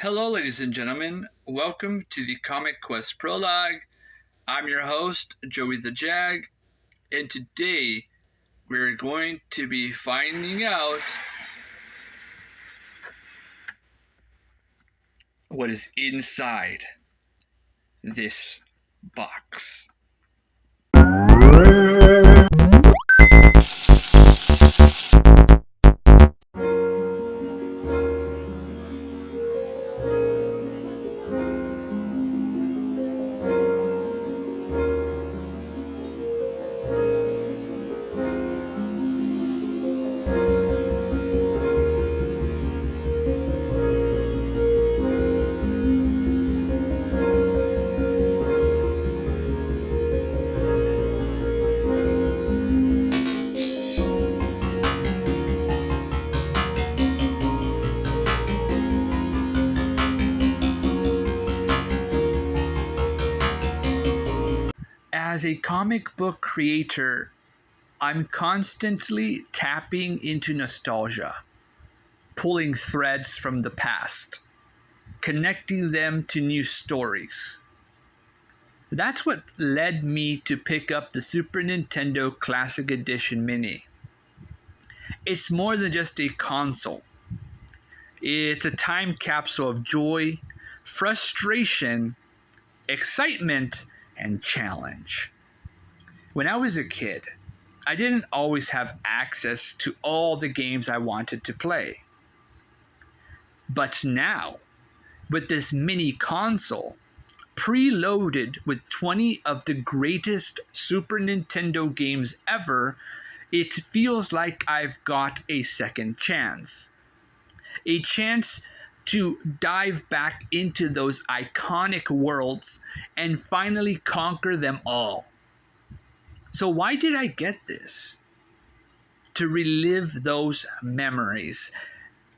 Hello, ladies and gentlemen. Welcome to the Comic Quest Prologue. I'm your host, Joey the JAG, and today we're going to be finding out what is inside this box. As a comic book creator, I'm constantly tapping into nostalgia, pulling threads from the past, connecting them to new stories. That's what led me to pick up the Super Nintendo Classic Edition Mini. It's more than just a console. It's a time capsule of joy, frustration, excitement, and challenge. When I was a kid, I didn't always have access to all the games I wanted to play. But now, with this mini console, preloaded with 20 of the greatest Super Nintendo games ever, it feels like I've got a second chance. A chance to dive back into those iconic worlds and finally conquer them all. So why did I get this? To relive those memories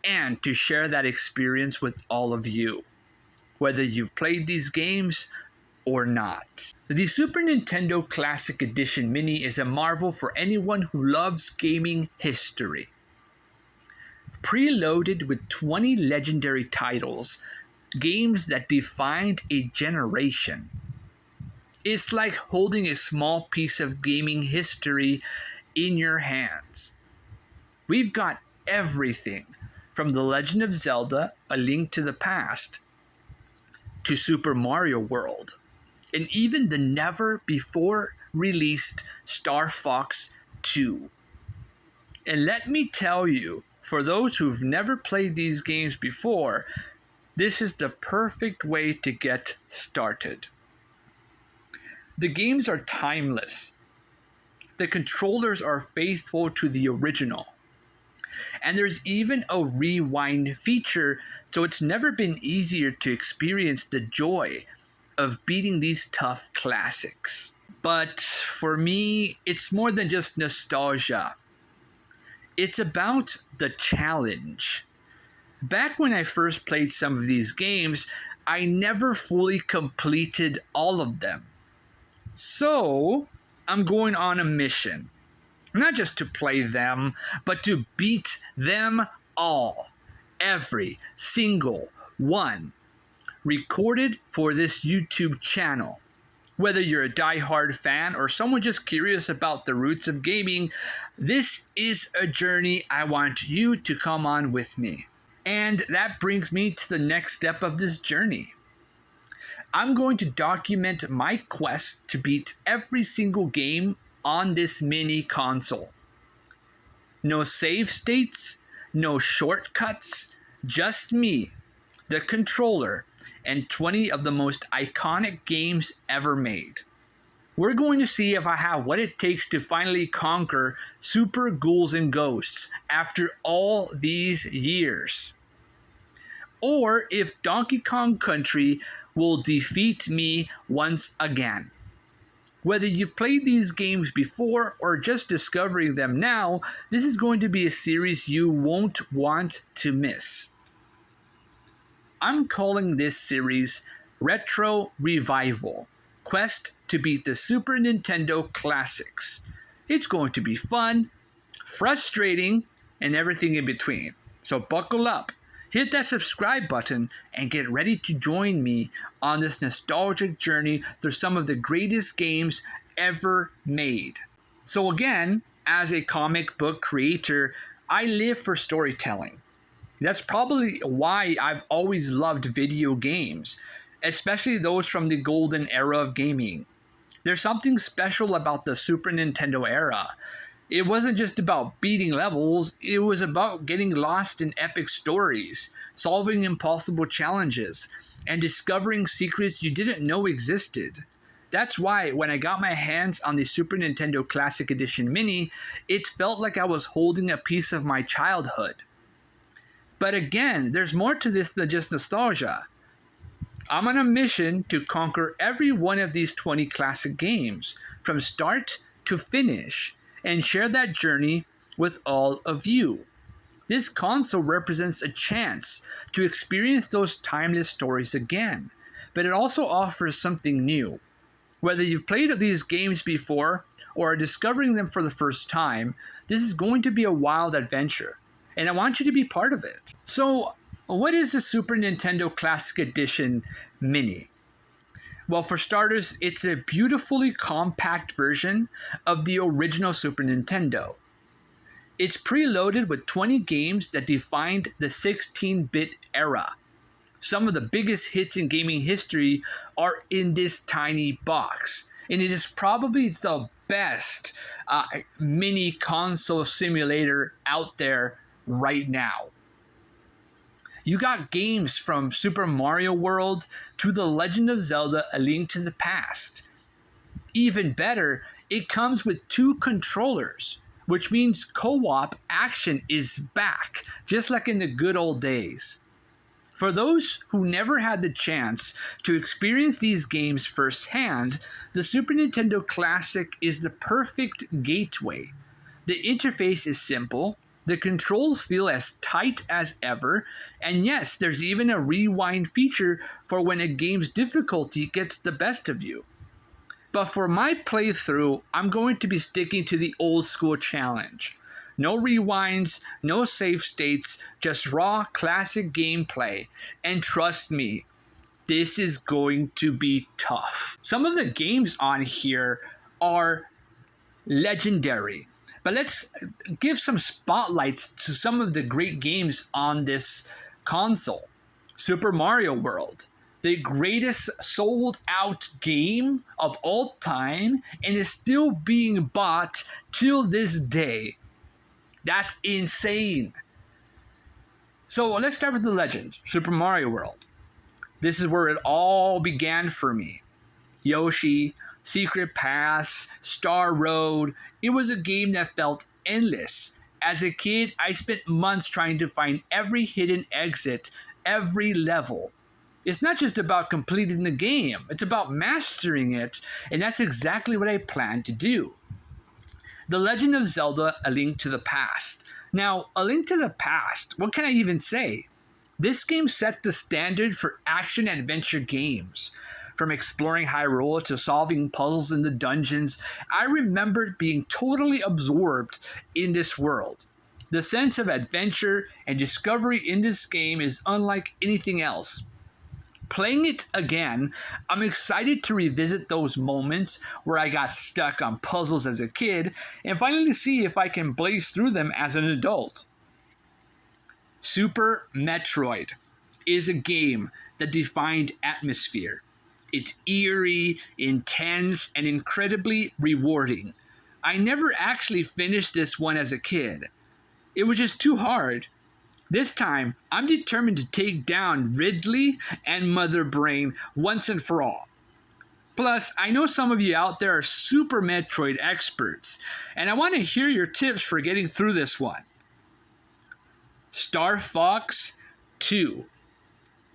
and to share that experience with all of you, whether you've played these games or not. The Super Nintendo Classic Edition Mini is a marvel for anyone who loves gaming history. Preloaded with 20 legendary titles, games that defined a generation. It's like holding a small piece of gaming history in your hands. We've got everything from The Legend of Zelda: A Link to the Past to Super Mario World, and even the never-before-released Star Fox 2. And let me tell you, for those who've never played these games before, this is the perfect way to get started. The games are timeless. The controllers are faithful to the original. And there's even a rewind feature, so it's never been easier to experience the joy of beating these tough classics. But for me, it's more than just nostalgia. It's about the challenge. Back when I first played some of these games, I never fully completed all of them. So, I'm going on a mission. Not just to play them, but to beat them all. Every single one. Recorded for this YouTube channel. Whether you're a die-hard fan or someone just curious about the roots of gaming, this is a journey I want you to come on with me. And that brings me to the next step of this journey. I'm going to document my quest to beat every single game on this mini console. No save states, no shortcuts, just me, the controller, and 20 of the most iconic games ever made. We're going to see if I have what it takes to finally conquer Super Ghouls and Ghosts after all these years. Or if Donkey Kong Country will defeat me once again. Whether you played these games before or just discovering them now, this is going to be a series you won't want to miss. I'm calling this series Retro Revival, Quest to beat the Super Nintendo classics. It's going to be fun, frustrating, and everything in between. So buckle up. Hit that subscribe button and get ready to join me on this nostalgic journey through some of the greatest games ever made. So again, as a comic book creator, I live for storytelling. That's probably why I've always loved video games, especially those from the golden era of gaming. There's something special about the Super Nintendo era. It wasn't just about beating levels, it was about getting lost in epic stories, solving impossible challenges, and discovering secrets you didn't know existed. That's why when I got my hands on the Super Nintendo Classic Edition Mini, it felt like I was holding a piece of my childhood. But again, there's more to this than just nostalgia. I'm on a mission to conquer every one of these 20 classic games, from start to finish, and share that journey with all of you. This console represents a chance to experience those timeless stories again, but it also offers something new. Whether you've played these games before or are discovering them for the first time, this is going to be a wild adventure, and I want you to be part of it. So, what is the Super Nintendo Classic Edition Mini? Well, for starters, it's a beautifully compact version of the original Super Nintendo. It's preloaded with 20 games that defined the 16-bit era. Some of the biggest hits in gaming history are in this tiny box, and it is probably the best mini console simulator out there right now. You got games from Super Mario World to The Legend of Zelda: A Link to the Past. Even better, it comes with 2 controllers, which means co-op action is back, just like in the good old days. For those who never had the chance to experience these games firsthand, the Super Nintendo Classic is the perfect gateway. The interface is simple, the controls feel as tight as ever, and yes, there's even a rewind feature for when a game's difficulty gets the best of you. But for my playthrough, I'm going to be sticking to the old school challenge. No rewinds, no save states, just raw classic gameplay. And trust me, this is going to be tough. Some of the games on here are legendary. But let's give some spotlights to some of the great games on this console. Super Mario World, the greatest sold out game of all time, and is still being bought till this day. That's insane. So let's start with the legend, Super Mario World. This is where it all began for me. Yoshi, Secret Paths, Star Road. It was a game that felt endless. As a kid, I spent months trying to find every hidden exit, every level. It's not just about completing the game, it's about mastering it, and that's exactly what I plan to do. The Legend of Zelda: A Link to the Past. Now, A Link to the Past, what can I even say? This game set the standard for action-adventure games. From exploring Hyrule to solving puzzles in the dungeons, I remembered being totally absorbed in this world. The sense of adventure and discovery in this game is unlike anything else. Playing it again, I'm excited to revisit those moments where I got stuck on puzzles as a kid and finally see if I can blaze through them as an adult. Super Metroid is a game that defined atmosphere. It's eerie, intense, and incredibly rewarding. I never actually finished this one as a kid. It was just too hard. This time, I'm determined to take down Ridley and Mother Brain once and for all. Plus, I know some of you out there are Super Metroid experts, and I want to hear your tips for getting through this one. Star Fox 2.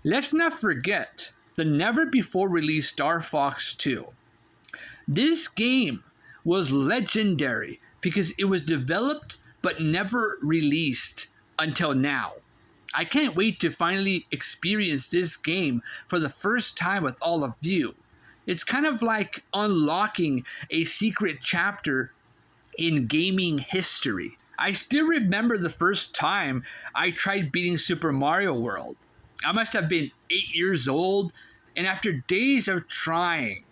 Let's not forget the never-before-released Star Fox 2. This game was legendary because it was developed but never released until now. I can't wait to finally experience this game for the first time with all of you. It's kind of like unlocking a secret chapter in gaming history. I still remember the first time I tried beating Super Mario World. I must have been 8 years old, and after days of trying,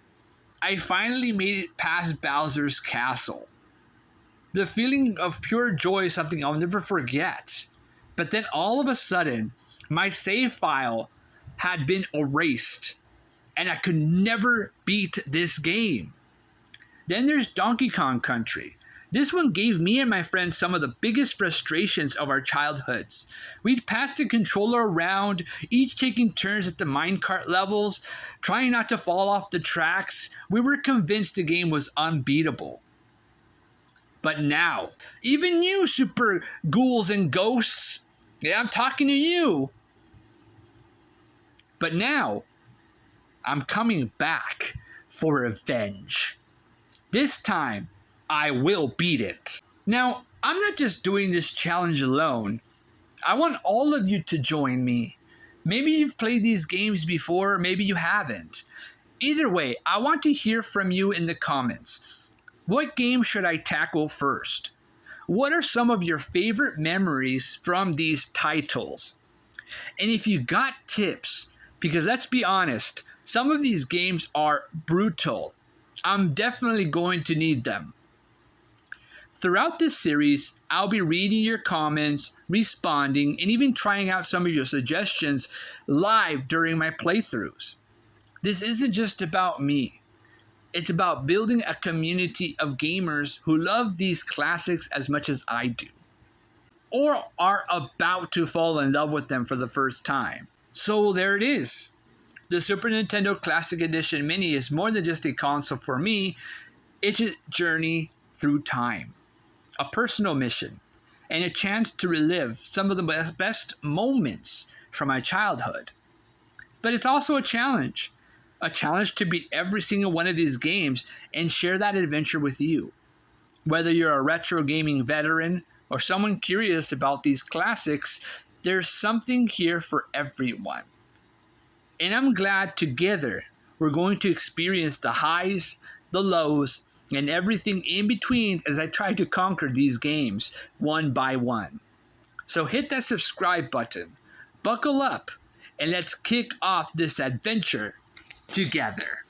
I finally made it past Bowser's castle. The feeling of pure joy is something I'll never forget. But then all of a sudden, my save file had been erased, and I could never beat this game. Then there's Donkey Kong Country. This one gave me and my friends some of the biggest frustrations of our childhoods. We'd pass the controller around, each taking turns at the minecart levels, trying not to fall off the tracks. We were convinced the game was unbeatable. But now, even you, super ghouls and ghosts, yeah, I'm talking to you. But now, I'm coming back for revenge. This time, I will beat it. Now, I'm not just doing this challenge alone. I want all of you to join me. Maybe you've played these games before, maybe you haven't. Either way, I want to hear from you in the comments. What game should I tackle first? What are some of your favorite memories from these titles? And if you got tips, because let's be honest, some of these games are brutal. I'm definitely going to need them. Throughout this series, I'll be reading your comments, responding, and even trying out some of your suggestions live during my playthroughs. This isn't just about me. It's about building a community of gamers who love these classics as much as I do, or are about to fall in love with them for the first time. So there it is. The Super Nintendo Classic Edition Mini is more than just a console for me. It's a journey through time, a personal mission, and a chance to relive some of the best moments from my childhood. But it's also a challenge to beat every single one of these games and share that adventure with you. Whether you're a retro gaming veteran or someone curious about these classics, there's something here for everyone. And I'm glad together we're going to experience the highs, the lows, and everything in between as I try to conquer these games one by one. So hit that subscribe button, buckle up, and let's kick off this adventure together.